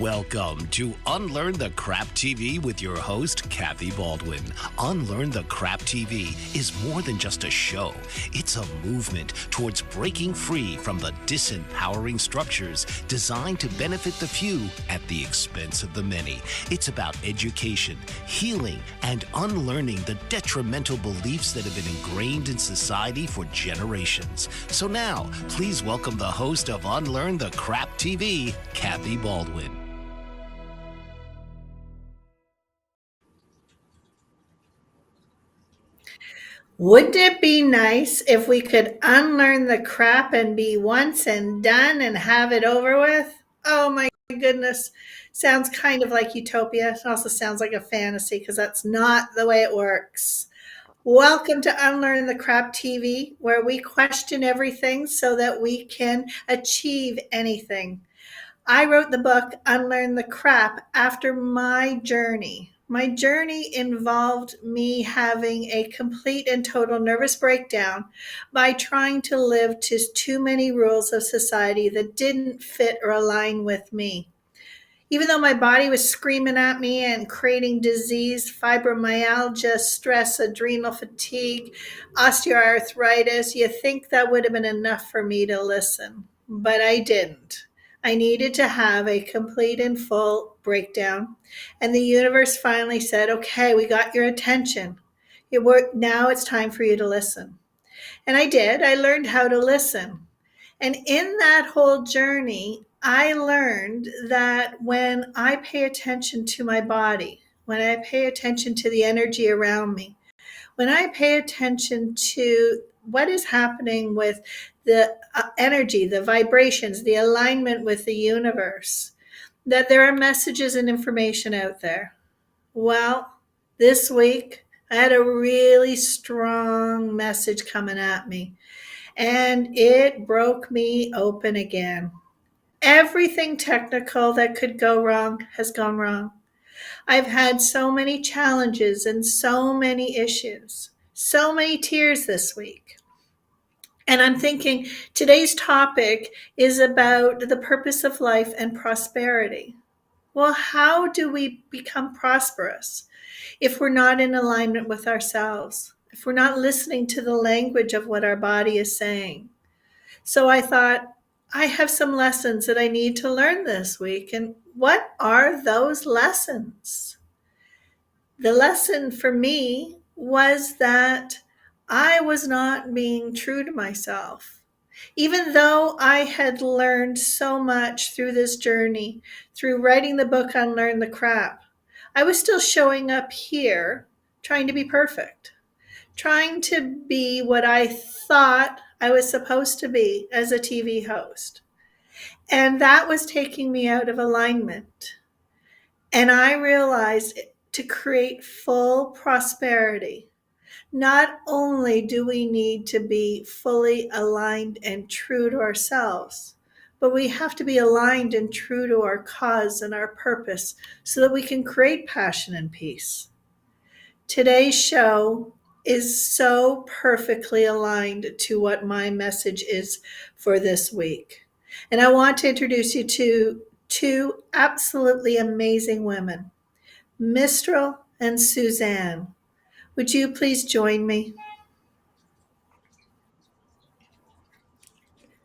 Welcome to Unlearn the Crap TV with your host, Kathy Baldwin. Unlearn the Crap TV is more than just a show. It's a movement towards breaking free from the disempowering structures designed to benefit the few at the expense of the many. It's about education, healing, and unlearning the detrimental beliefs that have been ingrained in society for generations. So now, please welcome the host of Unlearn the Crap TV, Kathy Baldwin. Wouldn't it be nice if we could unlearn the crap and be once and done and have it over with? Oh my goodness. Sounds kind of like utopia. It also sounds like a fantasy because that's not the way it works. Welcome to Unlearn the Crap TV, where we question everything so that we can achieve anything. I wrote the book Unlearn the Crap after my journey. My journey involved me having a complete and total nervous breakdown by trying to live to too many rules of society that didn't fit or align with me. Even though my body was screaming at me and creating disease, fibromyalgia, stress, adrenal fatigue, osteoarthritis, you think that would have been enough for me to listen, but I didn't. I needed to have a complete and full breakdown. And the universe finally said, okay, we got your attention. Now it's time for you to listen. And I did. I learned how to listen. And in that whole journey, I learned that when I pay attention to my body, when I pay attention to the energy around me, when I pay attention to what is happening with the energy, the vibrations, the alignment with the universe, that there are messages and information out there. Well, this week I had a really strong message coming at me, and it broke me open again. Everything technical that could go wrong has gone wrong. I've had so many challenges and so many issues, so many tears this week. And I'm thinking today's topic is about the purpose of life and prosperity. Well, how do we become prosperous if we're not in alignment with ourselves, if we're not listening to the language of what our body is saying? So I thought, I have some lessons that I need to learn this week. And what are those lessons? The lesson for me was that I was not being true to myself. Even though I had learned so much through this journey, through writing the book Unlearn the Crap, I was still showing up here trying to be perfect, trying to be what I thought I was supposed to be as a TV host. And that was taking me out of alignment. And I realized to create full prosperity, not only do we need to be fully aligned and true to ourselves, but we have to be aligned and true to our cause and our purpose so that we can create passion and peace. Today's show is so perfectly aligned to what my message is for this week. And I want to introduce you to two absolutely amazing women, Mistral and Suzanne. Would you please join me?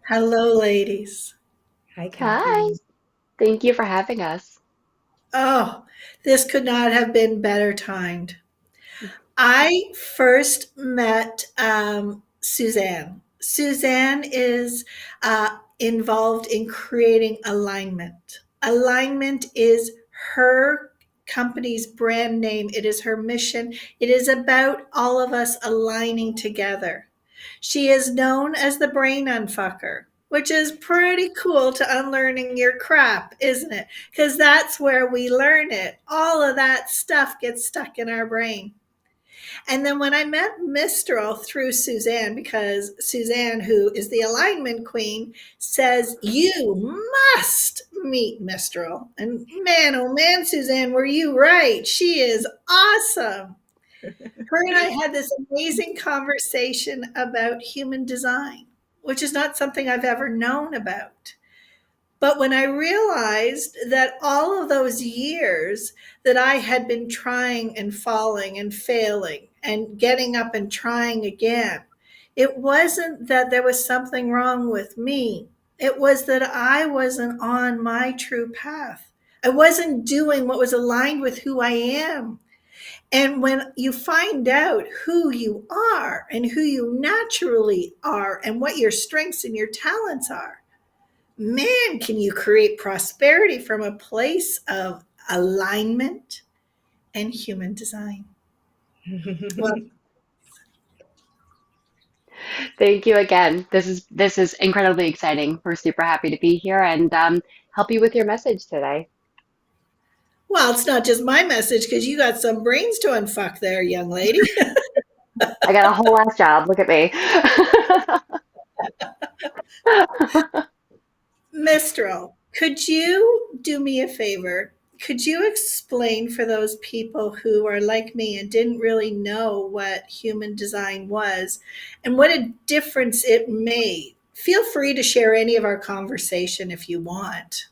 Hello, ladies. Hi, Hi. Kathy. Thank you for having us. Oh, this could not have been better timed. I first met Suzanne. Suzanne is involved in creating alignment. Alignment is her company's brand name. It is her mission. It is about all of us aligning together. She is known as the brain unfucker, which is pretty cool to unlearning your crap, isn't it? Because that's where we learn it. All of that stuff gets stuck in our brain. And then when I met Mistral through Suzanne, because Suzanne, who is the alignment queen, says, you must meet Mistral. And man, oh man, Suzanne, were you right? She is awesome. Her and I had this amazing conversation about human design, which is not something I've ever known about. But when I realized that all of those years that I had been trying and falling and failing and getting up and trying again, it wasn't that there was something wrong with me. It was that I wasn't on my true path. I wasn't doing what was aligned with who I am. And when you find out who you are and who you naturally are and what your strengths and your talents are, man, can you create prosperity from a place of alignment and human design. Well, Thank you again. This is incredibly exciting. We're super happy to be here and help you with your message today. well, it's not just my message because you got some brains to unfuck there, young lady. I got a whole ass job. Look at me. Mistral, could you do me a favor? Could you explain for those people who are like me and didn't really know what human design was and what a difference it made? Feel free to share any of our conversation if you want,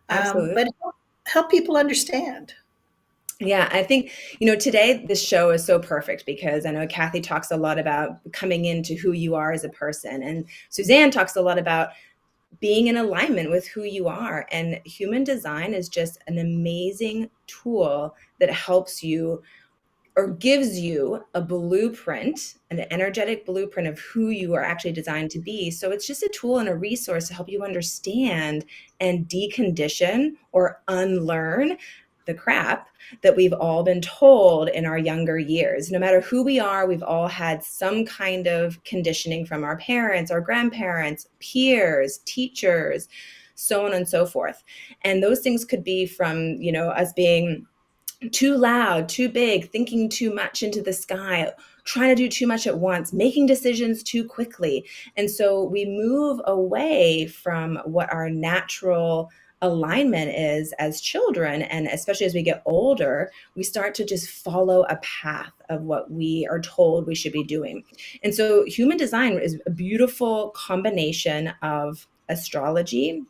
Absolutely. but help people understand. Yeah, I think, today this show is so perfect because I know Kathy talks a lot about coming into who you are as a person, and Suzanne talks a lot about being in alignment with who you are. And human design is just an amazing tool that helps you or gives you a blueprint, an energetic blueprint of who you are actually designed to be. So it's just a tool and a resource to help you understand and decondition or unlearn the crap that we've all been told in our younger years. No matter who we are, we've all had some kind of conditioning from our parents, our grandparents, peers, teachers, so on and so forth. And those things could be from, us being too loud, too big, thinking too much into the sky, trying to do too much at once, making decisions too quickly. And so we move away from what our natural alignment is as children. And especially as we get older, we start to just follow a path of what we are told we should be doing. And so human design is a beautiful combination of astrology,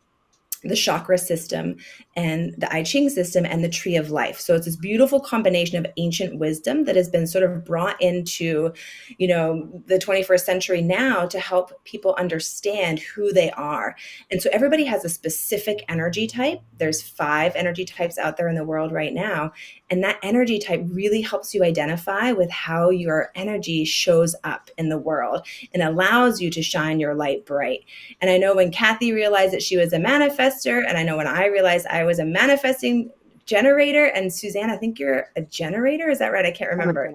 the chakra system, and the I Ching system, and the tree of life. So it's this beautiful combination of ancient wisdom that has been sort of brought into, the 21st century now to help people understand who they are. And so everybody has a specific energy type. There's 5 energy types out there in the world right now. And that energy type really helps you identify with how your energy shows up in the world and allows you to shine your light bright. And I know when Kathy realized that she was a manifester, and I know when I realized I was a manifesting generator, and Suzanne, I think you're a generator. Is that right? I can't remember.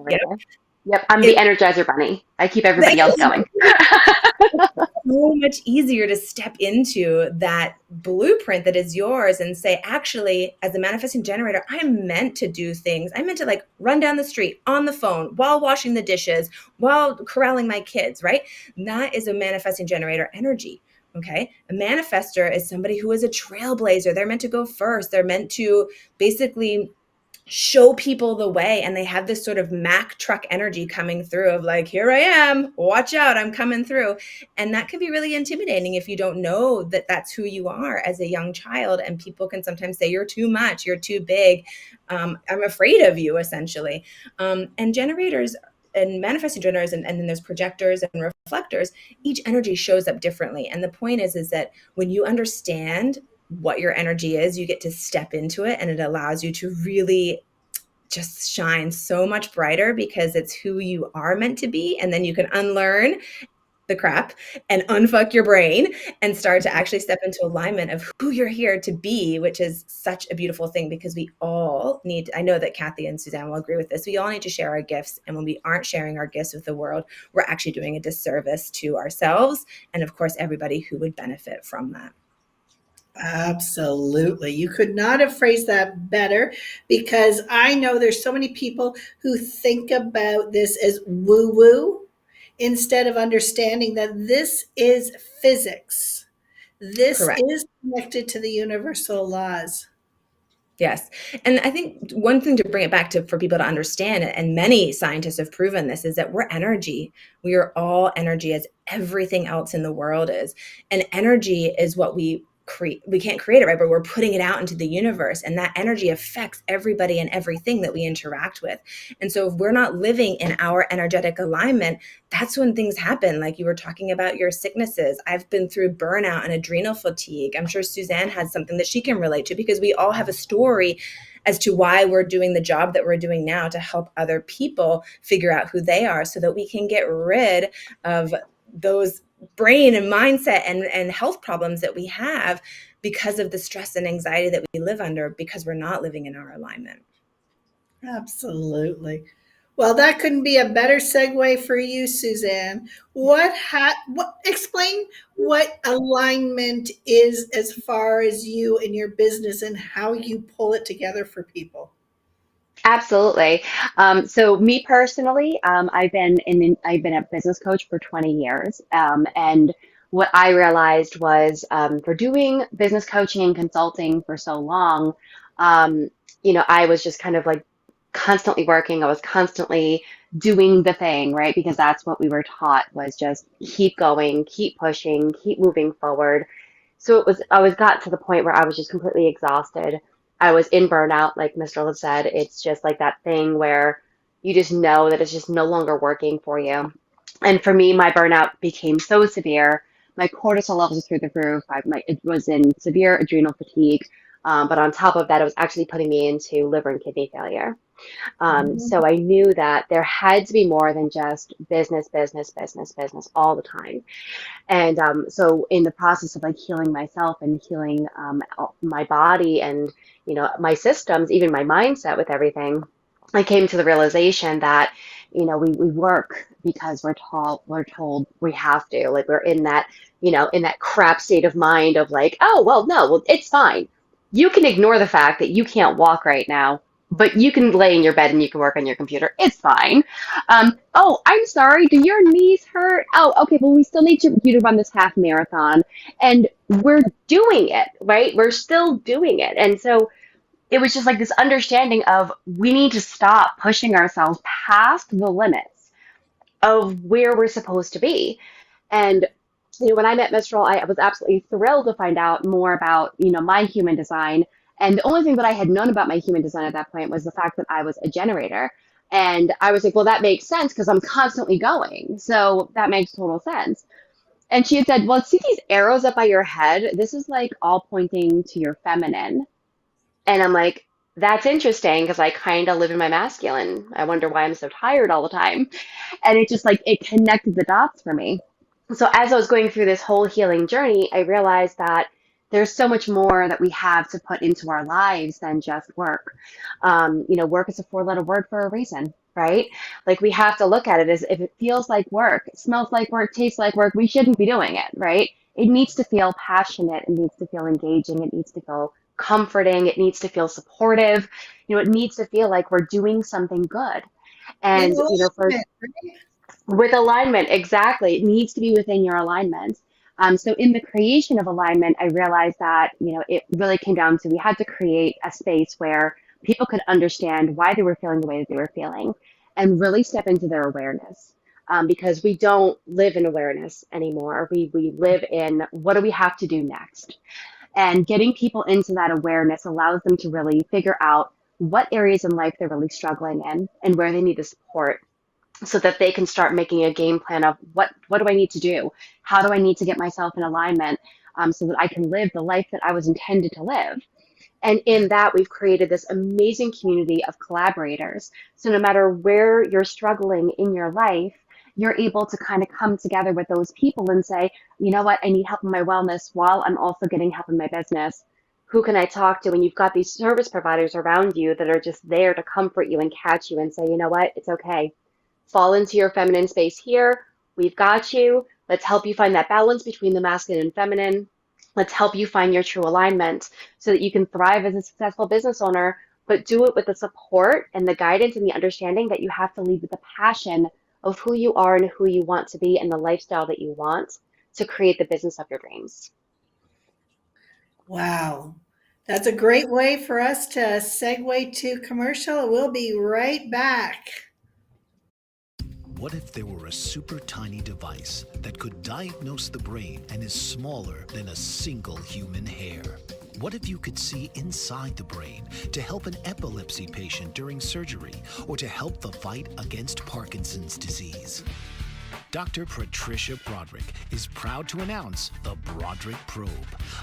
Yep, I'm the Energizer Bunny. I keep everybody else going. So much easier to step into that blueprint that is yours and say, actually, as a manifesting generator, I'm meant to do things. I'm meant to run down the street on the phone while washing the dishes, while corralling my kids, right? That is a manifesting generator energy. Okay. A manifester is somebody who is a trailblazer. They're meant to go first. They're meant to basically show people the way, and they have this sort of Mack truck energy coming through of here I am, watch out, I'm coming through. And that can be really intimidating if you don't know that that's who you are as a young child. And people can sometimes say, you're too much, you're too big, I'm afraid of you, essentially. And generators and manifesting generators, and then there's projectors and reflectors, each energy shows up differently. And the point is that when you understand what your energy is, you get to step into it, and it allows you to really just shine so much brighter because it's who you are meant to be. And then you can unlearn the crap and unfuck your brain and start to actually step into alignment of who you're here to be, which is such a beautiful thing because we all need, I know that Kathy and Suzanne will agree with this, we all need to share our gifts. And when we aren't sharing our gifts with the world, we're actually doing a disservice to ourselves and, of course, everybody who would benefit from that. Absolutely. You could not have phrased that better because I know there's so many people who think about this as woo woo instead of understanding that this is physics. This Correct. is connected to the universal laws. Yes. And I think one thing to bring it back to for people to understand, and many scientists have proven this, is that we're energy. We are all energy, as everything else in the world is. And energy is what we create it, right? But we're putting it out into the universe, and that energy affects everybody and everything that we interact with. And so if we're not living in our energetic alignment, that's when things happen. Like you were talking about your sicknesses. I've been through burnout and adrenal fatigue. I'm sure Suzanne has something that she can relate to, because we all have a story as to why we're doing the job that we're doing now, to help other people figure out who they are, so that we can get rid of those brain and mindset and health problems that we have because of the stress and anxiety that we live under, because we're not living in our alignment. Absolutely. Well, that couldn't be a better segue for you, Suzanne. Explain what alignment is as far as you and your business and how you pull it together for people. Absolutely. So me personally, I've been a business coach for 20 years, and what I realized was for doing business coaching and consulting for so long, um, I was just kind of like constantly working. I was constantly doing the thing, right? Because that's what we were taught, was just keep going, keep pushing, keep moving forward. So I was got to the point where I was just completely exhausted. I was in burnout, like Mistral had said. It's just like that thing where you just know that it's just no longer working for you. And for me, my burnout became so severe. My cortisol levels were through the roof. It was in severe adrenal fatigue. But on top of that, it was actually putting me into liver and kidney failure. So I knew that there had to be more than just business, business, business, business all the time. And so in the process of like healing myself and healing my body and, my systems, even my mindset with everything, I came to the realization that, we work because we're told we have to, like we're in that, in that crap state of mind of like, oh, well, no, well, it's fine. You can ignore the fact that you can't walk right now, but you can lay in your bed and you can work on your computer. It's fine. Oh, I'm sorry. Do your knees hurt? Oh, okay. Well, we still need you to run this half marathon, and we're doing it, right? We're still doing it. And so it was just like this understanding of we need to stop pushing ourselves past the limits of where we're supposed to be. And when I met Mistral, I was absolutely thrilled to find out more about, my human design. And the only thing that I had known about my human design at that point was the fact that I was a generator. And I was like, well, that makes sense because I'm constantly going. So that makes total sense. And she had said, well, see these arrows up by your head? This is like all pointing to your feminine. And I'm like, that's interesting because I kind of live in my masculine. I wonder why I'm so tired all the time. And it just like, it connected the dots for me. So as I was going through this whole healing journey, I realized that there's so much more that we have to put into our lives than just work. Work is a four-letter word for a reason, right? Like we have to look at it as if it feels like work, it smells like work, tastes like work, we shouldn't be doing it, right? It needs to feel passionate. It needs to feel engaging. It needs to feel comforting. It needs to feel supportive. It needs to feel like we're doing something good. In And, for alignment, right? with alignment, exactly. It needs to be within your alignment. So in the creation of alignment, I realized that, it really came down to we had to create a space where people could understand why they were feeling the way that they were feeling and really step into their awareness. Because we don't live in awareness anymore. We live in what do we have to do next? And getting people into that awareness allows them to really figure out what areas in life they're really struggling in and where they need the support so that they can start making a game plan of what do I need to do? How do I need to get myself in alignment so that I can live the life that I was intended to live? And in that, we've created this amazing community of collaborators. So no matter where you're struggling in your life, you're able to kind of come together with those people and say, you know what, I need help in my wellness while I'm also getting help in my business. Who can I talk to? And you've got these service providers around you that are just there to comfort you and catch you and say, you know what, it's okay. Fall into your feminine space here. We've got you. Let's help you find that balance between the masculine and feminine. Let's help you find your true alignment so that you can thrive as a successful business owner, but do it with the support and the guidance and the understanding that you have to lead with the passion of who you are and who you want to be and the lifestyle that you want to create the business of your dreams. Wow. That's a great way for us to segue to commercial. We'll be right back. What if there were a super tiny device that could diagnose the brain and is smaller than a single human hair? What if you could see inside the brain to help an epilepsy patient during surgery or to help the fight against Parkinson's disease? Dr. Patricia Broderick is proud to announce the Broderick Probe,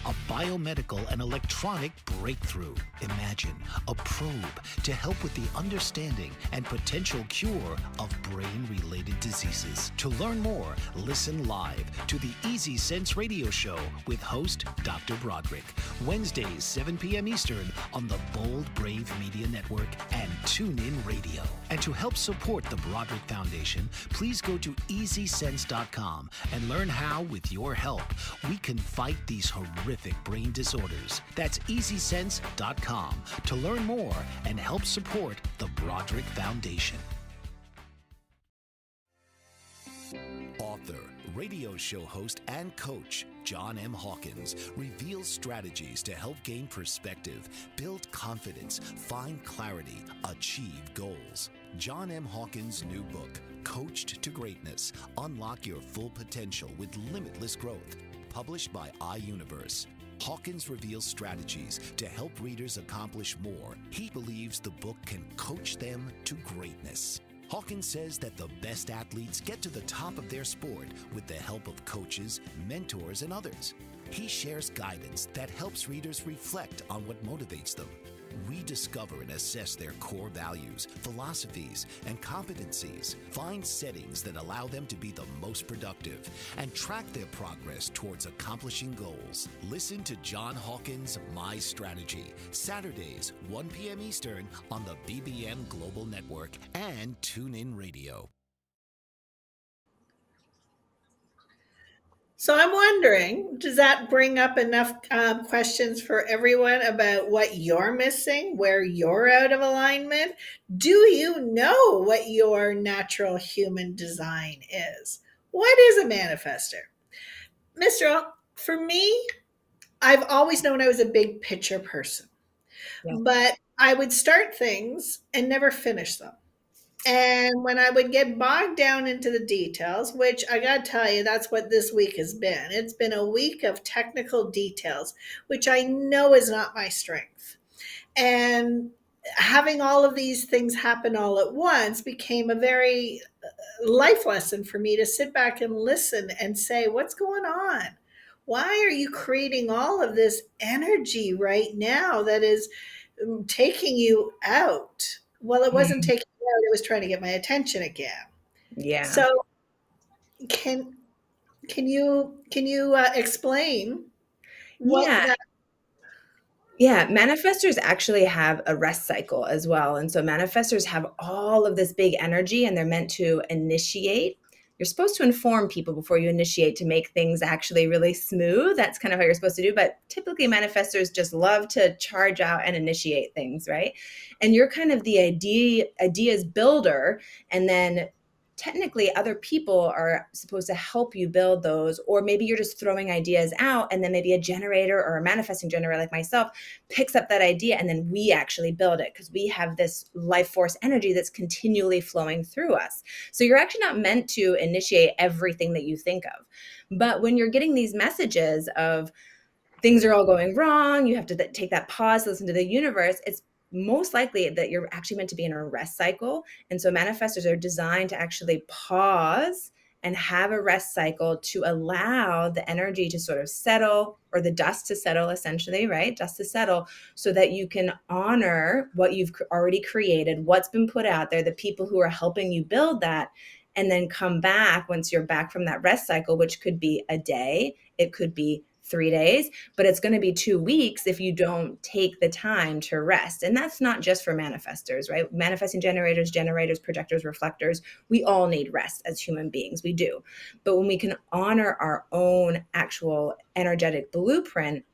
a biomedical and electronic breakthrough. Imagine a probe to help with the understanding and potential cure of brain-related diseases. To learn more, listen live to the Easy Sense radio show with host Dr. Broderick, Wednesdays 7 p.m. Eastern on the Bold Brave Media Network and TuneIn Radio. And to help support the Broderick Foundation, please go to EasySense.com and learn how, with your help, we can fight these horrific brain disorders. That's EasySense.com to learn more and help support the Broderick Foundation. Author, radio show host, and coach John M. Hawkins reveals strategies to help gain perspective, build confidence, find clarity, achieve goals. John M. Hawkins' new book, Coached to Greatness, Unlock Your Full Potential with Limitless Growth, published by iUniverse. Hawkins reveals strategies to help readers accomplish more. He believes the book can coach them to greatness. Hawkins says that the best athletes get to the top of their sport with the help of coaches, mentors, and others. He shares guidance that helps readers reflect on what motivates them, rediscover and assess their core values, philosophies, and competencies, find settings that allow them to be the most productive, and track their progress towards accomplishing goals. Listen to John Hawkins' My Strategy, Saturdays, 1 p.m. Eastern on the BBM Global Network and TuneIn Radio. So I'm wondering, does that bring up enough questions for everyone about what you're missing, where you're out of alignment? Do you know what your natural human design is? What is a manifester? Mistral, for me, I've always known I was a big picture person, but I would start things and never finish them. And when I would get bogged down into the details, which I got to tell you, that's what this week has been. It's been a week of technical details, which I know is not my strength. And having all of these things happen all at once became a very life lesson for me to sit back and listen and say, what's going on? Why are you creating all of this energy right now that is taking you out? Well, it wasn't taking me out, it was trying to get my attention again. Yeah. So can you explain what that? Yeah, manifestors actually have a rest cycle as well. And so manifestors have all of this big energy and they're meant to initiate. You're supposed to inform people before you initiate to make things actually really smooth. That's kind of how you're supposed to do. But typically manifestors just love to charge out and initiate things, right? And you're kind of the ideas builder. And then technically other people are supposed to help you build those, or maybe you're just throwing ideas out and then maybe a generator or a manifesting generator like myself picks up that idea and then we actually build it because we have this life force energy that's continually flowing through us. So you're actually not meant to initiate everything that you think of. But when you're getting these messages of things are all going wrong, you have to take that pause, listen to the universe, it's most likely that you're actually meant to be in a rest cycle. And so manifestors are designed to actually pause and have a rest cycle to allow the energy to sort of settle, or the dust to settle, essentially, right? Dust to settle, so that you can honor what you've already created, what's been put out there, the people who are helping you build that, and then come back once you're back from that rest cycle, which could be a day, it could be 3 days, but it's going to be 2 weeks if you don't take the time to rest. And that's not just for manifestors, right? Manifesting generators, projectors, reflectors, we all need rest as human beings. We do. But when we can honor our own actual energetic blueprint,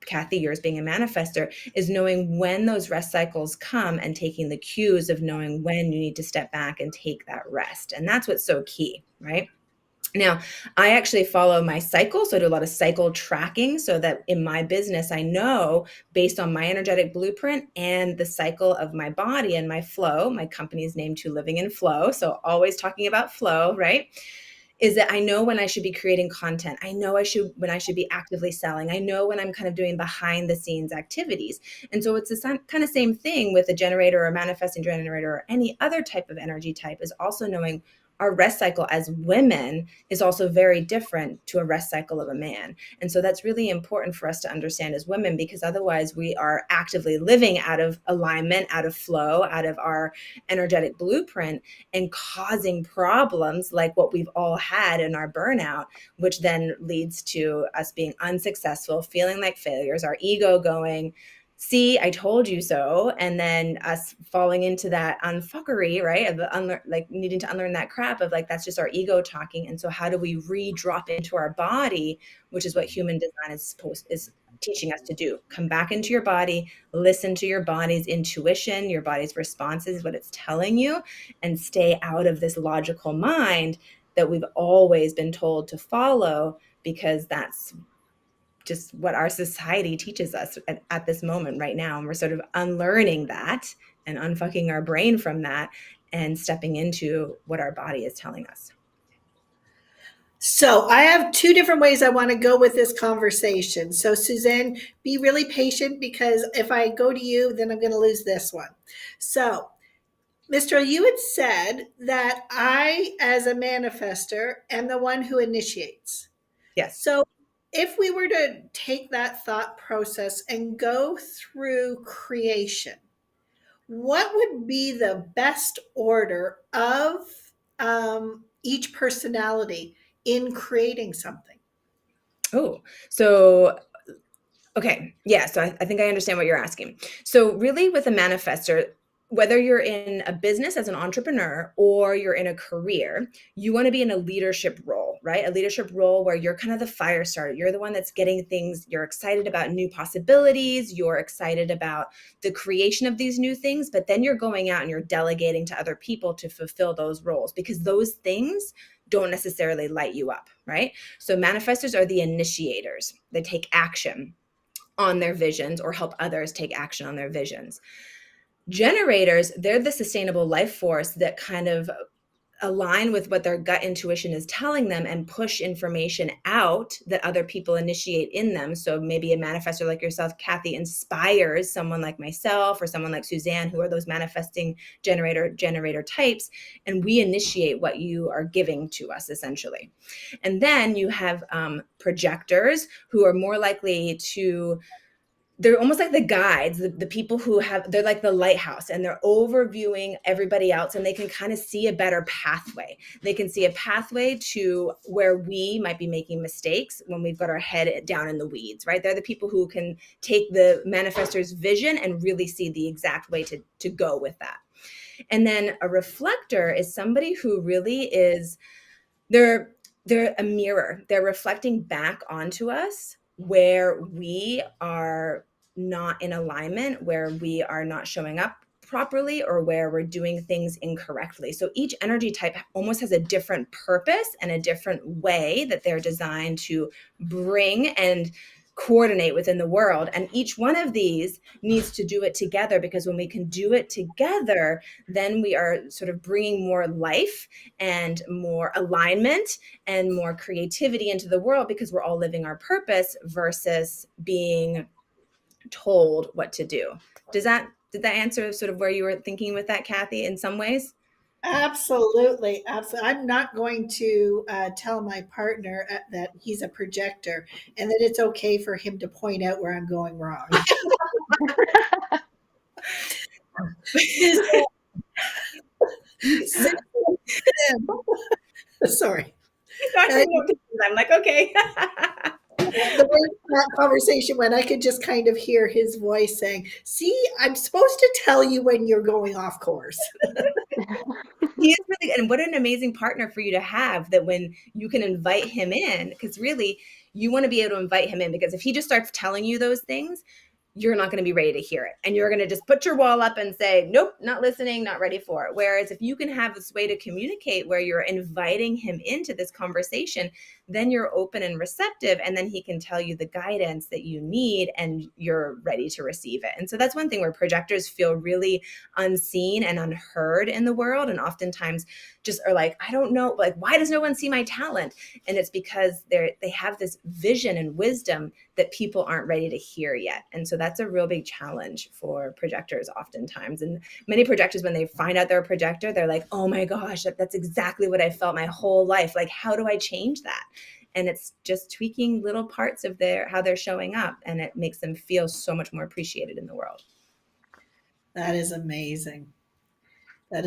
Kathy, yours being a manifestor, is knowing when those rest cycles come and taking the cues of knowing when you need to step back and take that rest. And that's what's so key, right? Now, I actually follow my cycle. So I do a lot of cycle tracking so that in my business, I know based on my energetic blueprint and the cycle of my body and my flow, my company's named To Living in Flow. So always talking about flow, right? Is that I know when I should be creating content. I know when I should be actively selling. I know when I'm kind of doing behind the scenes activities. And so it's the kind of same thing with a generator or manifesting generator or any other type of energy type, is also knowing our rest cycle as women is also very different to a rest cycle of a man. And so that's really important for us to understand as women, because otherwise we are actively living out of alignment, out of flow, out of our energetic blueprint, and causing problems like what we've all had in our burnout, which then leads to us being unsuccessful, feeling like failures, our ego going, see, I told you so. And then us falling into that unfuckery, right? Of the like needing to unlearn that crap of like, that's just our ego talking. And so how do we re-drop into our body, which is what human design is teaching us to do? Come back into your body, listen to your body's intuition, your body's responses, what it's telling you, and stay out of this logical mind that we've always been told to follow, because that's just what our society teaches us at this moment right now. And we're sort of unlearning that and unfucking our brain from that and stepping into what our body is telling us. So I have two different ways I want to go with this conversation. So Suzanne, be really patient, because if I go to you, then I'm going to lose this one. So Mistral, you had said that I, as a manifester, am the one who initiates. Yes. So if we were to take that thought process and go through creation, what would be the best order of each personality in creating something? Oh, so okay. Yeah. So I think I understand what you're asking. So really with a manifester, whether you're in a business as an entrepreneur or you're in a career, you want to be in a leadership role, right? A leadership role where you're kind of the fire starter. You're the one that's getting things, you're excited about new possibilities, you're excited about the creation of these new things, but then you're going out and you're delegating to other people to fulfill those roles, because those things don't necessarily light you up, right? So manifestors are the initiators. They take action on their visions or help others take action on their visions. Generators, they're the sustainable life force that kind of align with what their gut intuition is telling them and push information out that other people initiate in them. So maybe a manifestor like yourself, Kathy, inspires someone like myself or someone like Suzanne, who are those manifesting generator types, and we initiate what you are giving to us, essentially. And then you have projectors, who are more likely to, they're almost like the guides, the people who have, they're like the lighthouse, and they're overviewing everybody else, and they can kind of see a better pathway. They can see a pathway to where we might be making mistakes when we've got our head down in the weeds, right? They're the people who can take the manifestor's vision and really see the exact way to go with that. And then a reflector is somebody who really is, they're a mirror. They're reflecting back onto us where we are not in alignment, where we are not showing up properly, or where we're doing things incorrectly. So each energy type almost has a different purpose and a different way that they're designed to bring and coordinate within the world. And each one of these needs to do it together, because when we can do it together, then we are sort of bringing more life and more alignment and more creativity into the world, because we're all living our purpose versus being told what to do. Did that answer sort of where you were thinking with that, Kathy, in some ways? Absolutely. Absolutely. I'm not going to tell my partner that he's a projector and that it's okay for him to point out where I'm going wrong. Sorry. I'm like, okay. The way that conversation went, I could just kind of hear his voice saying, see, I'm supposed to tell you when you're going off course. He is really, and what an amazing partner for you to have, that when you can invite him in, because really you want to be able to invite him in, because if he just starts telling you those things, you're not going to be ready to hear it. And you're going to just put your wall up and say, nope, not listening, not ready for it. Whereas if you can have this way to communicate where you're inviting him into this conversation, then you're open and receptive, and then he can tell you the guidance that you need and you're ready to receive it. And so that's one thing where projectors feel really unseen and unheard in the world, and oftentimes just are like, I don't know, like, why does no one see my talent? And it's because they have this vision and wisdom that people aren't ready to hear yet. And so that's a real big challenge for projectors oftentimes. And many projectors, when they find out they're a projector, they're like, oh my gosh, that's exactly what I felt my whole life. Like, how do I change that? And it's just tweaking little parts of how they're showing up, and it makes them feel so much more appreciated in the world. That is amazing. That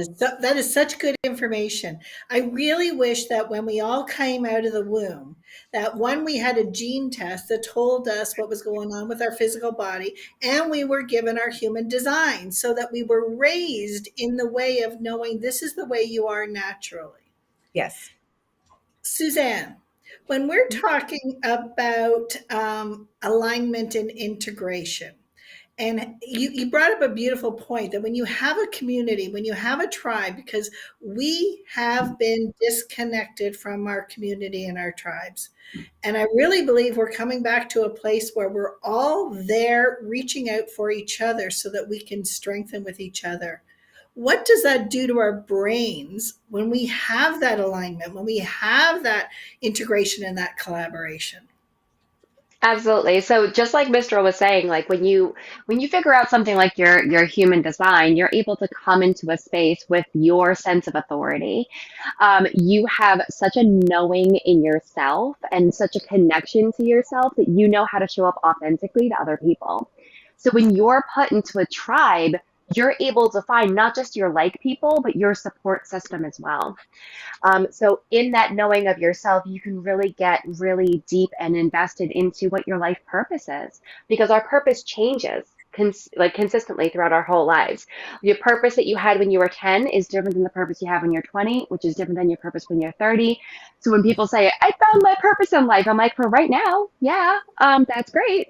is such good information. I really wish that when we all came out of the womb, that one, we had a gene test that told us what was going on with our physical body, and we were given our human design so that we were raised in the way of knowing this is the way you are naturally. Yes. Suzanne, when we're talking about alignment and integration, and you brought up a beautiful point that when you have a community, when you have a tribe, because we have been disconnected from our community and our tribes. And I really believe we're coming back to a place where we're all there reaching out for each other so that we can strengthen with each other. What does that do to our brains when we have that alignment, when we have that integration and that collaboration? Absolutely. So just like Mistral was saying, like when you figure out something like your human design, you're able to come into a space with your sense of authority. You have such a knowing in yourself and such a connection to yourself that you know how to show up authentically to other people. So when you're put into a tribe, you're able to find not just your like people, but your support system as well. So in that knowing of yourself, you can really get really deep and invested into what your life purpose is, because our purpose changes consistently throughout our whole lives. Your purpose that you had when you were 10 is different than the purpose you have when you're 20, which is different than your purpose when you're 30. So when people say, I found my purpose in life, I'm like, for right now, yeah, that's great.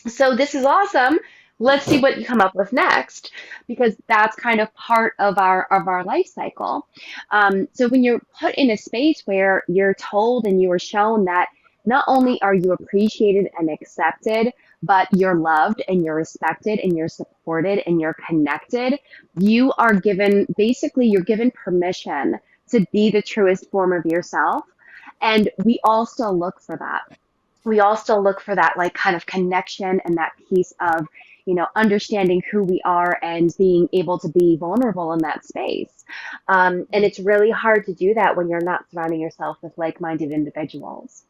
So this is awesome. Let's see what you come up with next, because that's kind of part of our life cycle. So when you're put in a space where you're told and you are shown that not only are you appreciated and accepted, but you're loved and you're respected and you're supported and you're connected, you're given permission to be the truest form of yourself. And we all still look for that. We all still look for that, like, kind of connection and that piece of, understanding who we are and being able to be vulnerable in that space. And it's really hard to do that when you're not surrounding yourself with like-minded individuals.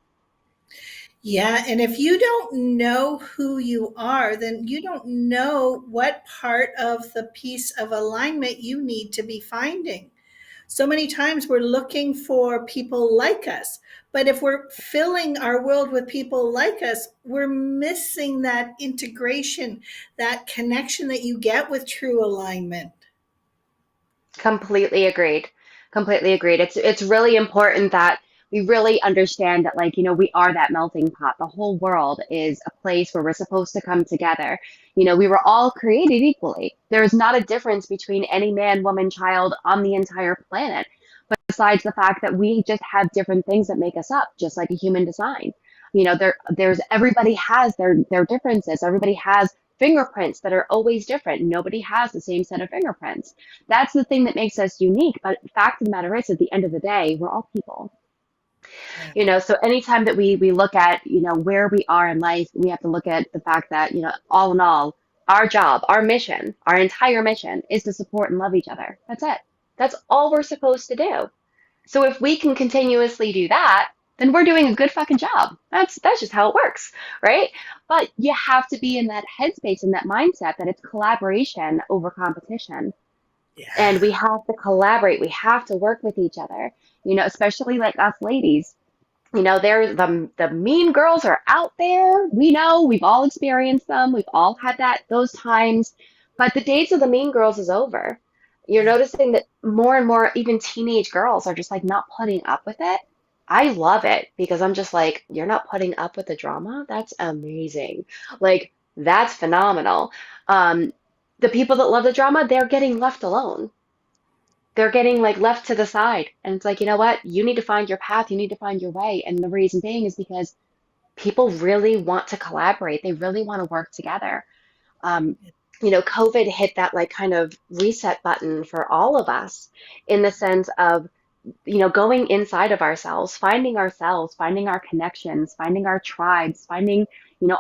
Yeah, and if you don't know who you are, then you don't know what part of the piece of alignment you need to be finding. So many times we're looking for people like us, but if we're filling our world with people like us, we're missing that integration, that connection that you get with true alignment. Completely agreed. Completely agreed. It's really important that we really understand that, like, we are that melting pot. The whole world is a place where we're supposed to come together. We were all created equally. There's not a difference between any man, woman, child on the entire planet. But besides the fact that we just have different things that make us up, just like a human design. There's everybody has their differences. Everybody has fingerprints that are always different. Nobody has the same set of fingerprints. That's the thing that makes us unique. But the fact of the matter is, at the end of the day, we're all people. So anytime that we look at, where we are in life, we have to look at the fact that, all in all, our job, our mission, our entire mission is to support and love each other. That's it. That's all we're supposed to do. So if we can continuously do that, then we're doing a good fucking job. That's just how it works, right? But you have to be in that headspace and that mindset that it's collaboration over competition. Yeah. And we have to collaborate. We have to work with each other, especially like us ladies. There's the mean girls are out there. We know, we've all experienced them. We've all had those times. But the days of the mean girls is over. You're noticing that more and more, even teenage girls are just like not putting up with it. I love it, because I'm just like, you're not putting up with the drama? That's amazing. Like, That's phenomenal. Um, the people that love the drama, they're getting left alone. They're getting like left to the side. And it's like, you know what? You need to find your path. You need to find your way. And the reason being is because people really want to collaborate. They really want to work together. Um, COVID hit that like kind of reset button for all of us in the sense of, going inside of ourselves, finding our connections, finding our tribes, finding,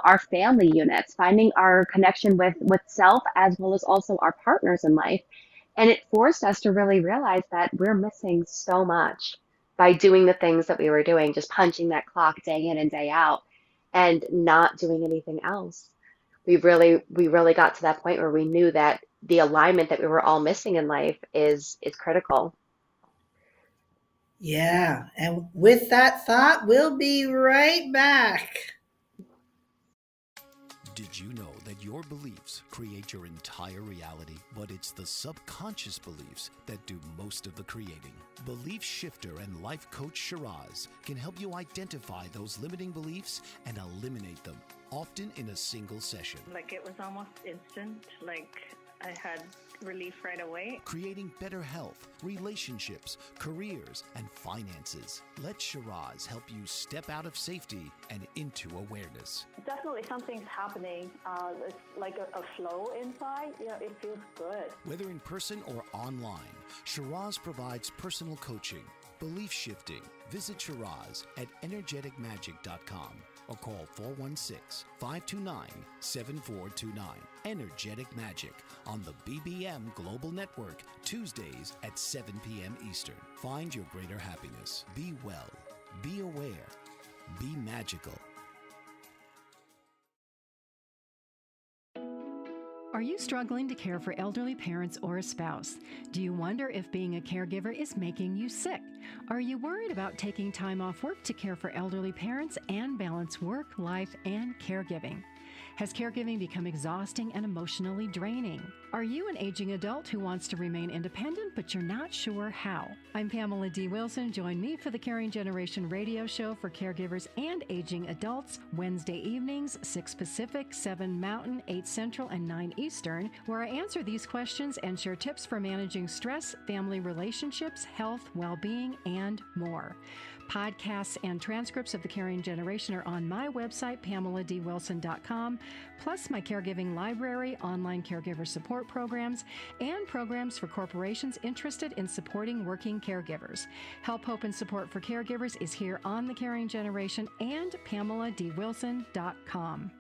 our family units, finding our connection with self as well as also our partners in life. And it forced us to really realize that we're missing so much by doing the things that we were doing, just punching that clock day in and day out and not doing anything else. We really got to that point where we knew that the alignment that we were all missing in life is critical. Yeah. And with that thought, we'll be right back. Did you know that your beliefs create your entire reality, but it's the subconscious beliefs that do most of the creating? Belief shifter and life coach Shiraz can help you identify those limiting beliefs and eliminate them, often in a single session. Like it was almost instant, like I had relief right away. Creating better health, relationships, careers, and finances. Let Shiraz help you step out of safety and into awareness. Definitely something's happening. It's like a flow inside. It feels good. Whether in person or online, Shiraz provides personal coaching, belief shifting. Visit Shiraz at energeticmagic.com or call 416-529-7429. Energetic Magic on the BBM Global Network, Tuesdays at 7 p.m. Eastern. Find your greater happiness. Be well. Be aware. Be magical. Are you struggling to care for elderly parents or a spouse? Do you wonder if being a caregiver is making you sick? Are you worried about taking time off work to care for elderly parents and balance work, life, and caregiving? Has caregiving become exhausting and emotionally draining? Are you an aging adult who wants to remain independent, but you're not sure how? I'm Pamela D. Wilson. Join me for the Caring Generation radio show for caregivers and aging adults, Wednesday evenings, 6 Pacific, 7 Mountain, 8 Central, and 9 Eastern, where I answer these questions and share tips for managing stress, family relationships, health, well-being, and more. Podcasts and transcripts of The Caring Generation are on my website, PamelaDWilson.com, plus my caregiving library, online caregiver support programs, and programs for corporations interested in supporting working caregivers. Help, hope, and support for caregivers is here on The Caring Generation and PamelaDWilson.com.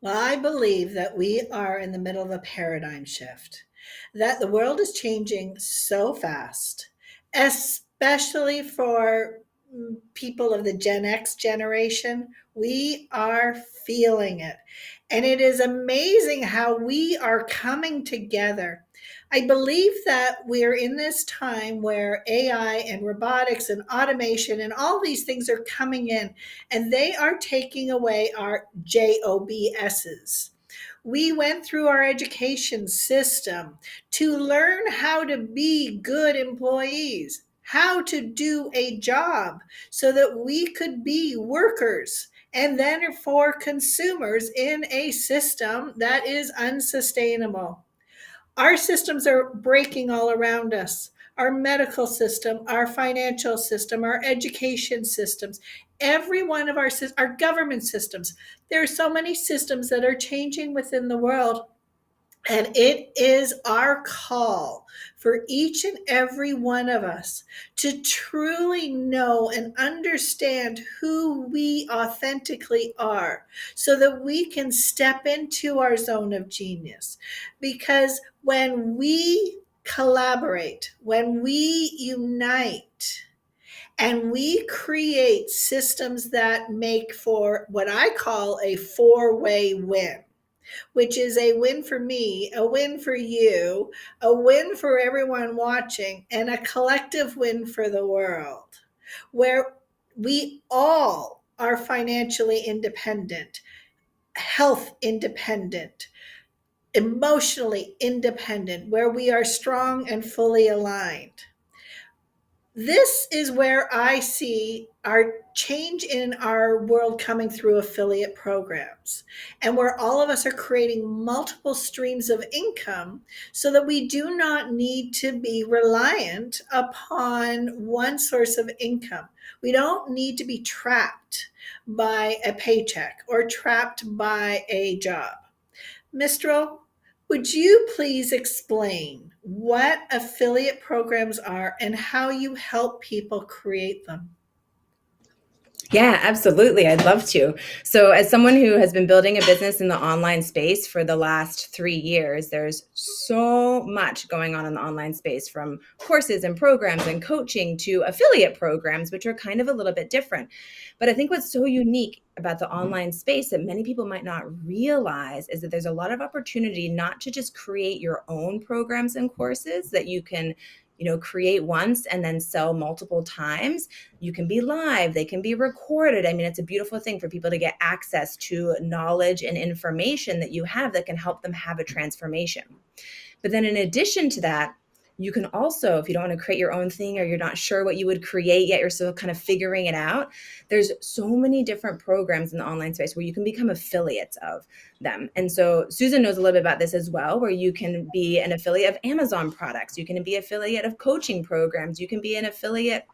Well, I believe that we are in the middle of a paradigm shift, that the world is changing so fast, especially for people of the Gen X generation. We are feeling it. And it is amazing how we are coming together. I believe that we're in this time where AI and robotics and automation and all these things are coming in, and they are taking away our JOBSs. We went through our education system to learn how to be good employees, how to do a job so that we could be workers and then for consumers in a system that is unsustainable. Our systems are breaking all around us. Our medical system, our financial system, our education systems, every one of our government systems. There are so many systems that are changing within the world. And it is our call for each and every one of us to truly know and understand who we authentically are so that we can step into our zone of genius. Because when we collaborate, when we unite, and we create systems that make for what I call a four-way win, which is a win for me, a win for you, a win for everyone watching, and a collective win for the world, where we all are financially independent, health independent, emotionally independent, where we are strong and fully aligned. This is where I see our change in our world coming through affiliate programs, and where all of us are creating multiple streams of income so that we do not need to be reliant upon one source of income. We don't need to be trapped by a paycheck or trapped by a job. Mistral, would you please explain what affiliate programs are and how you help people create them? Yeah, absolutely. I'd love to. So, as someone who has been building a business in the online space for the last 3 years, there's so much going on in the online space, from courses and programs and coaching to affiliate programs, which are kind of a little bit different. But I think what's so unique about the online space that many people might not realize is that there's a lot of opportunity not to just create your own programs and courses that you can create once and then sell multiple times. You can be live, they can be recorded. I mean, it's a beautiful thing for people to get access to knowledge and information that you have that can help them have a transformation. But then in addition to that, you can also, if you don't want to create your own thing or you're not sure what you would create yet, you're still kind of figuring it out, there's so many different programs in the online space where you can become affiliates of them. And so Susan knows a little bit about this as well, where you can be an affiliate of Amazon products, you can be affiliate of coaching programs, you can be an affiliate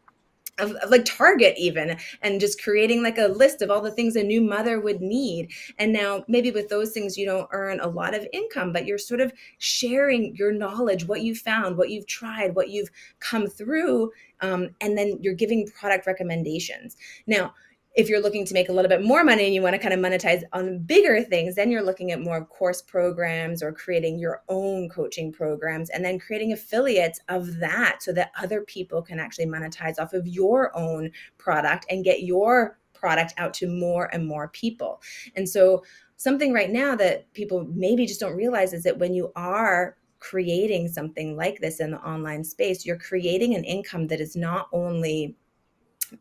of like Target even, and just creating like a list of all the things a new mother would need. And now maybe with those things, you don't earn a lot of income, but you're sort of sharing your knowledge, what you found, what you've tried, what you've come through. And then you're giving product recommendations. Now, if you're looking to make a little bit more money and you want to kind of monetize on bigger things, then you're looking at more course programs or creating your own coaching programs and then creating affiliates of that so that other people can actually monetize off of your own product and get your product out to more and more people. And so something right now that people maybe just don't realize is that when you are creating something like this in the online space, you're creating an income that is not only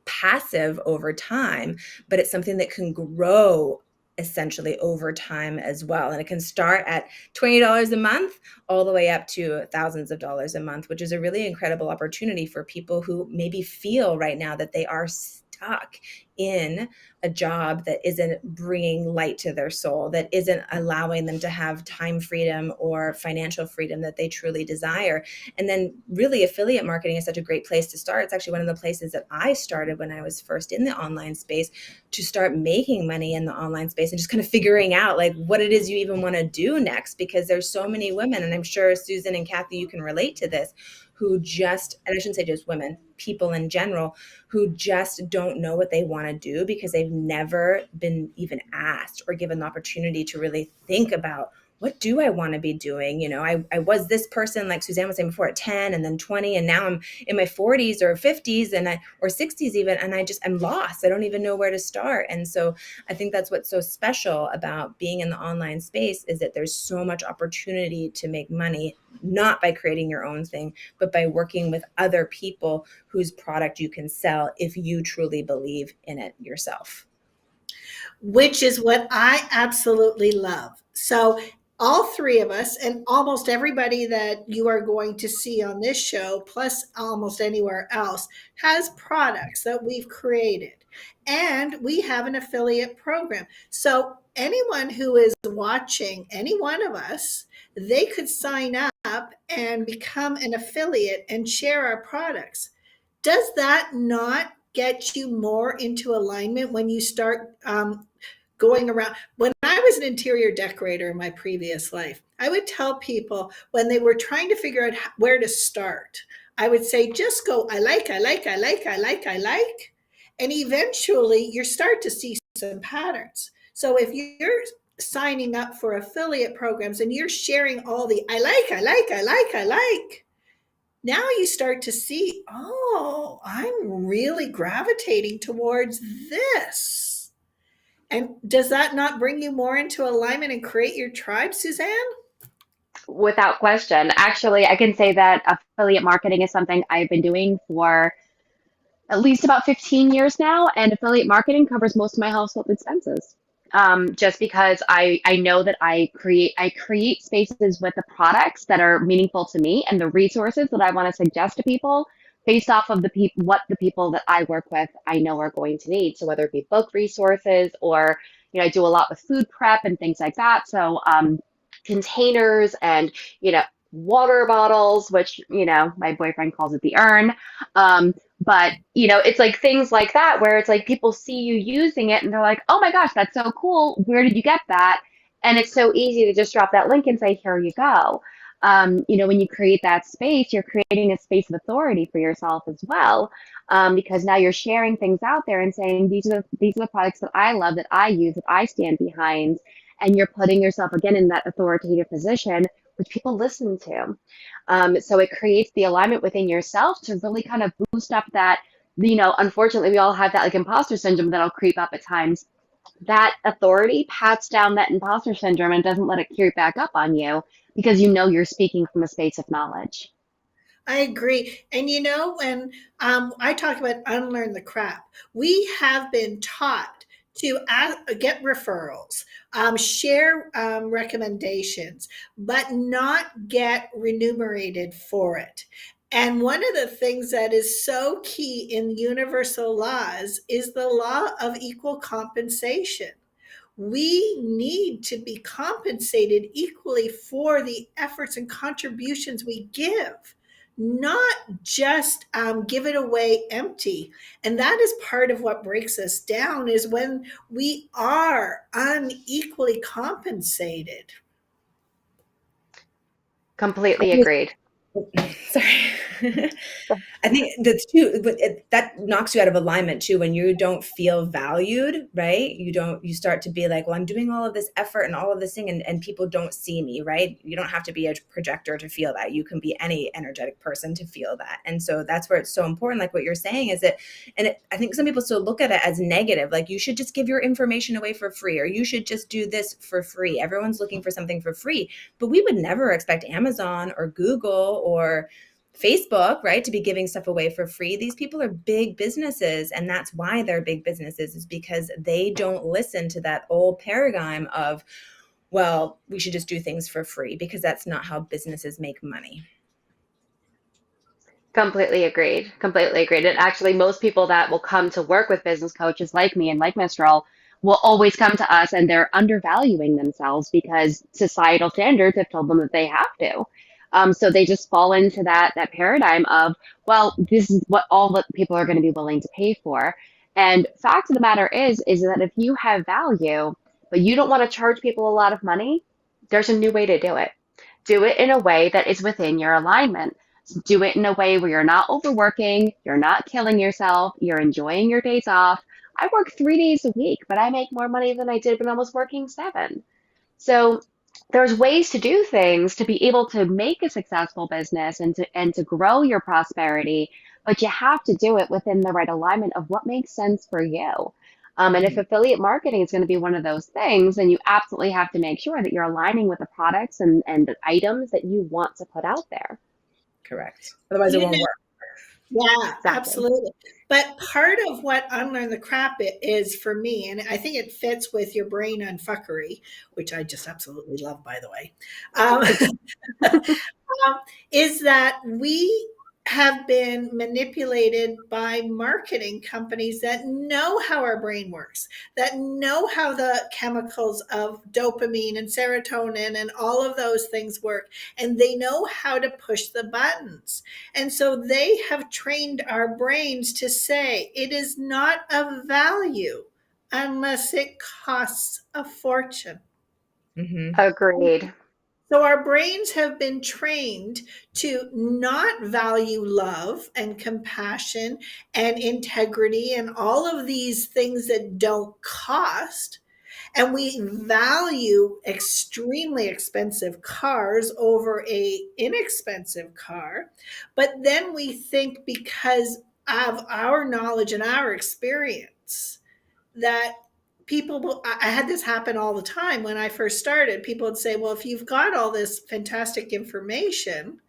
passive over time, but it's something that can grow essentially over time as well. And it can start at $20 a month all the way up to thousands of dollars a month, which is a really incredible opportunity for people who maybe feel right now that they are stuck in a job that isn't bringing light to their soul, that isn't allowing them to have time freedom or financial freedom that they truly desire. And then really affiliate marketing is such a great place to start. It's actually one of the places that I started when I was first in the online space, to start making money in the online space and just kind of figuring out like what it is you even want to do next, because there's so many women, and I'm sure Susan and Kathy, you can relate to this, who just, and I shouldn't say just women, people in general, who just don't know what they want to do because they've never been even asked or given the opportunity to really think about, what do I want to be doing? I was this person, like Suzanne was saying before, at 10 and then 20, and now I'm in my 40s or 50s or 60s even, and I'm lost. I don't even know where to start. And so I think that's what's so special about being in the online space, is that there's so much opportunity to make money, not by creating your own thing, but by working with other people whose product you can sell if you truly believe in it yourself. Which is what I absolutely love. So all three of us and almost everybody that you are going to see on this show, plus almost anywhere else, has products that we've created. And we have an affiliate program. So anyone who is watching, any one of us, they could sign up and become an affiliate and share our products. Does that not get you more into alignment when you start going around? When I was an interior decorator in my previous life, I would tell people when they were trying to figure out where to start, I would say, just go, I like. And eventually you start to see some patterns. So if you're signing up for affiliate programs and you're sharing all the I like, now you start to see, oh, I'm really gravitating towards this. And does that not bring you more into alignment and create your tribe, Suzanne? Without question. Actually, I can say that affiliate marketing is something I've been doing for at least about 15 years now, and affiliate marketing covers most of my household expenses. Just because I know that I create spaces with the products that are meaningful to me and the resources that I want to suggest to people based off of what the people that I work with I know are going to need. So whether it be book resources or, I do a lot with food prep and things like that. So containers and, water bottles, which, my boyfriend calls it the urn. But, it's like things like that where it's like people see you using it and they're like, oh my gosh, that's so cool. Where did you get that? And it's so easy to just drop that link and say, here you go. When you create that space, you're creating a space of authority for yourself as well, because now you're sharing things out there and saying, these are the products that I love, that I use, that I stand behind, and you're putting yourself again in that authoritative position, which people listen to. So it creates the alignment within yourself to really kind of boost up that, unfortunately, we all have that like imposter syndrome that'll creep up at times. That authority pats down that imposter syndrome and doesn't let it creep back up on you because you're speaking from a space of knowledge. I agree. And when I talk about unlearn the crap, we have been taught to get referrals, share recommendations, but not get remunerated for it. And one of the things that is so key in universal laws is the law of equal compensation. We need to be compensated equally for the efforts and contributions we give, not just give it away empty. And that is part of what breaks us down, is when we are unequally compensated. Completely agreed. Sorry. I think that's too, that knocks you out of alignment too, when you don't feel valued, right? You start to be like, well, I'm doing all of this effort and all of this thing and people don't see me, right? You don't have to be a projector to feel that. You can be any energetic person to feel that. And so that's where it's so important. Like what you're saying is that, I think some people still look at it as negative. Like you should just give your information away for free, or you should just do this for free. Everyone's looking for something for free, but we would never expect Amazon or Google or Facebook, right, to be giving stuff away for free. These people are big businesses, and that's why they're big businesses, is because they don't listen to that old paradigm of, well, we should just do things for free, because that's not how businesses make money. Completely agreed. Completely agreed. And actually, most people that will come to work with business coaches like me and like Mistral will always come to us and they're undervaluing themselves because societal standards have told them that they have to. So they just fall into that paradigm of, well, this is what all the people are going to be willing to pay for. And fact of the matter is that if you have value, but you don't want to charge people a lot of money, there's a new way to do it. Do it in a way that is within your alignment. Do it in a way where you're not overworking, you're not killing yourself, you're enjoying your days off. I work 3 days a week, but I make more money than I did when I was working 7. So there's ways to do things to be able to make a successful business and to grow your prosperity, but you have to do it within the right alignment of what makes sense for you. And if affiliate marketing is going to be one of those things, then you absolutely have to make sure that you're aligning with the products and the items that you want to put out there. Correct. Otherwise, it won't work. Yeah, Exactly. absolutely. But part of what Unlearn the Crap is for me, and I think it fits with your brain on fuckery, which I just absolutely love, by the way, is that we have been manipulated by marketing companies that know how our brain works, that know how the chemicals of dopamine and serotonin and all of those things work, and they know how to push the buttons. And so they have trained our brains to say it is not of value unless it costs a fortune. Mm-hmm. Agreed. So our brains have been trained to not value love and compassion and integrity and all of these things that don't cost. And we value extremely expensive cars over a inexpensive car. But then we think, because of our knowledge and our experience, that I had this happen all the time when I first started. People would say, well, if you've got all this fantastic information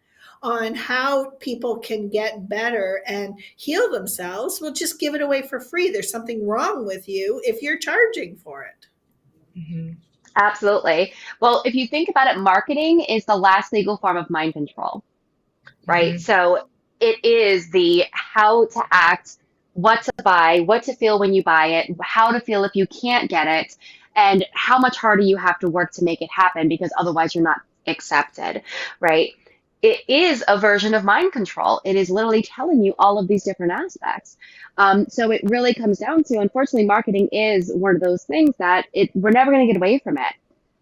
on how people can get better and heal themselves, well, just give it away for free. There's something wrong with you if you're charging for it. Mm-hmm. Absolutely. Well, if you think about it, marketing is the last legal form of mind control, right? Mm-hmm. So it is the how to act, what to buy, what to feel when you buy it, how to feel if you can't get it, and how much harder you have to work to make it happen because otherwise you're not accepted, right? It is a version of mind control. It is literally telling you all of these different aspects. So it really comes down to, unfortunately, marketing is one of those things that we're never going to get away from it.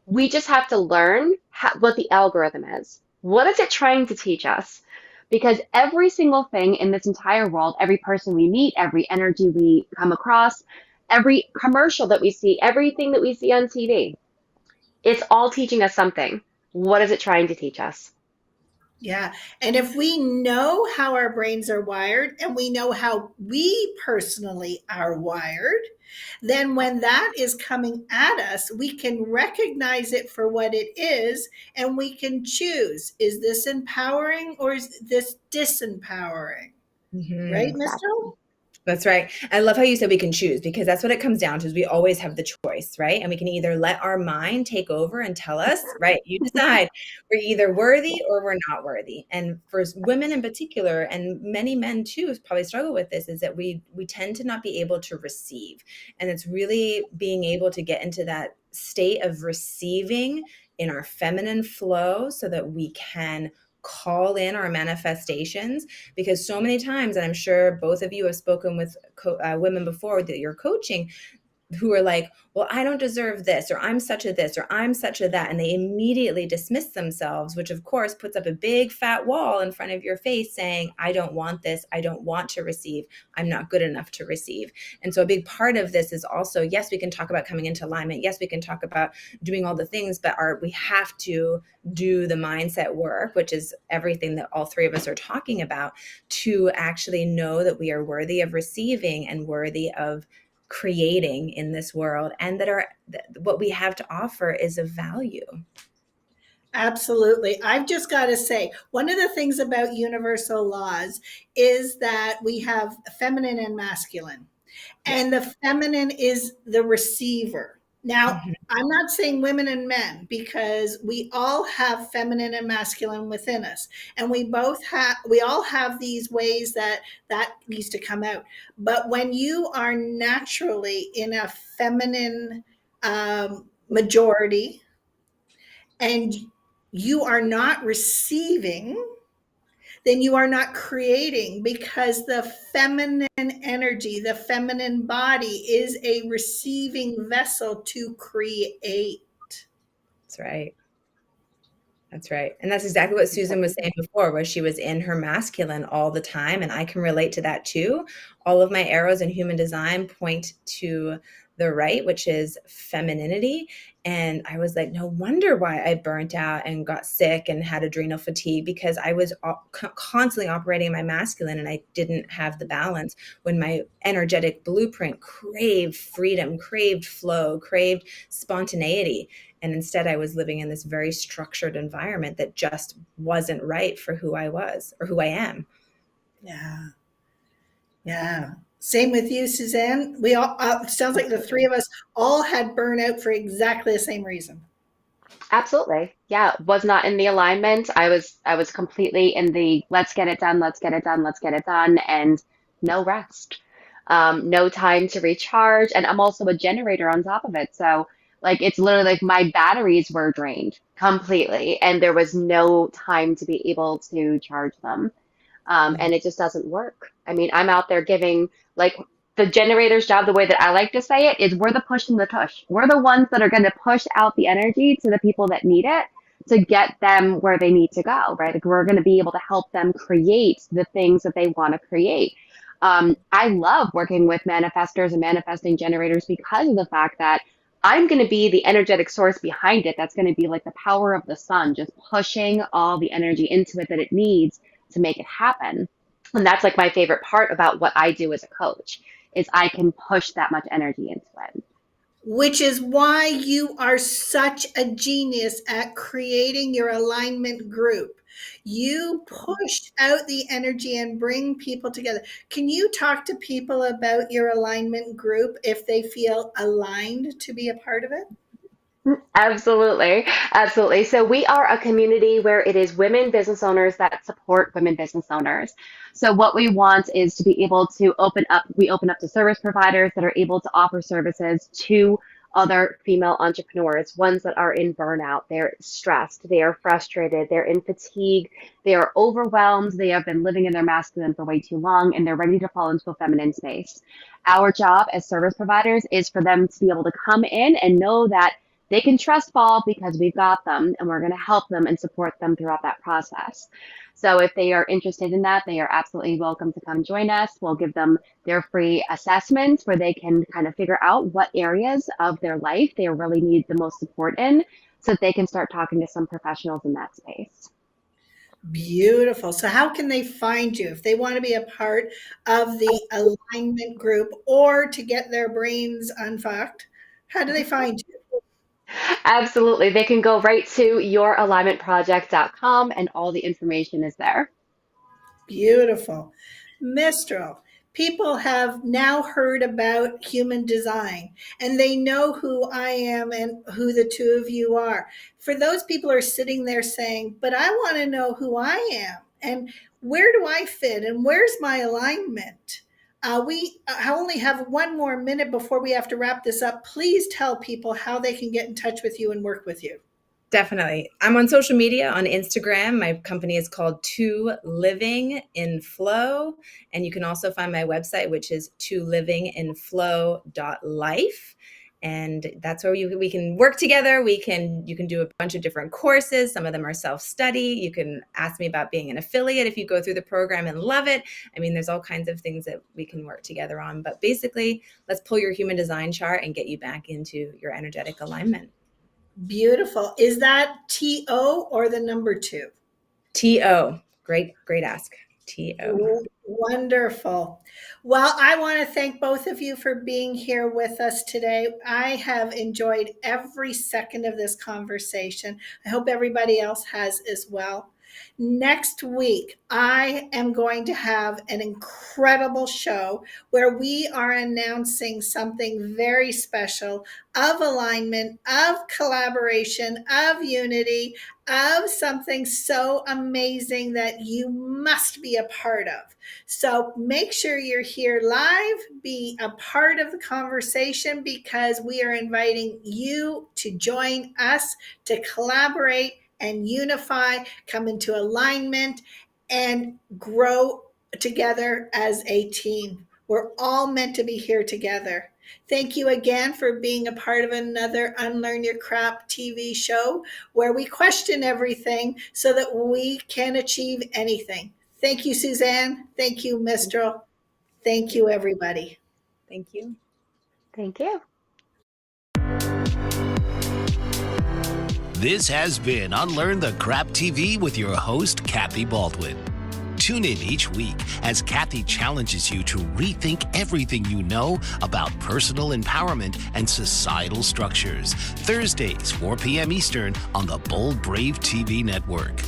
We just have to learn what the algorithm is. What is it trying to teach us? Because every single thing in this entire world, every person we meet, every energy we come across, every commercial that we see, everything that we see on TV, it's all teaching us something. What is it trying to teach us? Yeah. And if we know how our brains are wired and we know how we personally are wired, then when that is coming at us, we can recognize it for what it is and we can choose, is this empowering or is this disempowering? Right, Exactly. Mistel? That's right. I love how you said we can choose, because that's what it comes down to, is we always have the choice, right? And we can either let our mind take over and tell us, right, you decide, we're either worthy or we're not worthy. And for women in particular, and many men too probably struggle with this, is that we tend to not be able to receive. And it's really being able to get into that state of receiving in our feminine flow so that we can call in our manifestations. Because so many times, and I'm sure both of you have spoken with women before that you're coaching, who are like, well, I don't deserve this, or I'm such a this, or I'm such a that. And they immediately dismiss themselves, which of course puts up a big fat wall in front of your face saying, I don't want this. I don't want to receive. I'm not good enough to receive. And so a big part of this is also, yes, we can talk about coming into alignment. Yes, we can talk about doing all the things, but we have to do the mindset work, which is everything that all three of us are talking about, to actually know that we are worthy of receiving and worthy of creating in this world, and that what we have to offer is of value. Absolutely. I've just got to say, one of the things about universal laws is that we have feminine and masculine, and the feminine is the receiver. Now, Mhm. I'm not saying women and men, because we all have feminine and masculine within us, and we all have these ways that needs to come out. But when you are naturally in a feminine majority and you are not receiving, then you are not creating, because the feminine energy, the feminine body is a receiving vessel to create. That's right. That's right. And that's exactly what Susan was saying before, where she was in her masculine all the time. And I can relate to that too. All of my arrows in human design point to the right, which is femininity. And I was like, no wonder why I burnt out and got sick and had adrenal fatigue, because I was constantly operating in my masculine and I didn't have the balance, when my energetic blueprint craved freedom, craved flow, craved spontaneity. And instead, I was living in this very structured environment that just wasn't right for who I was or who I am. Yeah. Yeah. Same with you, Suzanne. We all, sounds like the three of us all had burnout for exactly the same reason. Absolutely. Yeah, was not in the alignment. I was completely in the let's get it done, let's get it done, let's get it done, and no rest. No time to recharge. And I'm also a generator on top of it. So like it's literally like my batteries were drained completely and there was no time to be able to charge them. And it just doesn't work. I mean, I'm out there giving like the generator's job, the way that I like to say it, is we're the push and the tush. We're the ones that are going to push out the energy to the people that need it to get them where they need to go, right? Like we're going to be able to help them create the things that they want to create. I love working with manifestors and manifesting generators because of the fact that I'm going to be the energetic source behind it. That's going to be like the power of the sun, just pushing all the energy into it that it needs to make it happen. And that's like my favorite part about what I do as a coach is I can push that much energy into it. Which is why you are such a genius at creating your alignment group. You push out the energy and bring people together. Can you talk to people about your alignment group if they feel aligned to be a part of it? Absolutely. Absolutely. So we are a community where it is women business owners that support women business owners. So what we want is to be able to we open up to service providers that are able to offer services to other female entrepreneurs, ones that are in burnout, they're stressed, they are frustrated, they're in fatigue, they are overwhelmed, they have been living in their masculine for way too long, and they're ready to fall into a feminine space. Our job as service providers is for them to be able to come in and know that they can trust fall because we've got them and we're going to help them and support them throughout that process. So if they are interested in that, they are absolutely welcome to come join us. We'll give them their free assessments where they can kind of figure out what areas of their life they really need the most support in so that they can start talking to some professionals in that space. Beautiful. So how can they find you if they want to be a part of the alignment group or to get their brains unfucked? How do they find you? Absolutely. They can go right to youralignmentproject.com and all the information is there. Beautiful. Mistral, people have now heard about human design and they know who I am and who the two of you are. For those people who are sitting there saying, but I want to know who I am and where do I fit and where's my alignment? I only have one more minute before we have to wrap this up. Please tell people how they can get in touch with you and work with you. Definitely. I'm on social media, on Instagram. My company is called To Living in Flow. And you can also find my website, which is tolivinginflow.life. And that's where we can work together. You can do a bunch of different courses. Some of them are self-study. You can ask me about being an affiliate if you go through the program and love it. I mean, there's all kinds of things that we can work together on. But basically, let's pull your human design chart and get you back into your energetic alignment. Beautiful. Is that TO or the number 2? TO. Great ask. TO. Wonderful. Well, I want to thank both of you for being here with us today. I have enjoyed every second of this conversation. I hope everybody else has as well. Next week, I am going to have an incredible show where we are announcing something very special of alignment, of collaboration, of unity, of something so amazing that you must be a part of. So make sure you're here live, be a part of the conversation because we are inviting you to join us to collaborate and unify, come into alignment, and grow together as a team. We're all meant to be here together. Thank you again for being a part of another Unlearn Your Crap TV show where we question everything so that we can achieve anything. Thank you, Suzanne. Thank you, Mistral. Thank you, everybody. Thank you. Thank you. This has been Unlearn the Crap TV with your host, Kathy Baldwin. Tune in each week as Kathy challenges you to rethink everything you know about personal empowerment and societal structures. Thursdays, 4 p.m. Eastern on the Bold Brave TV network.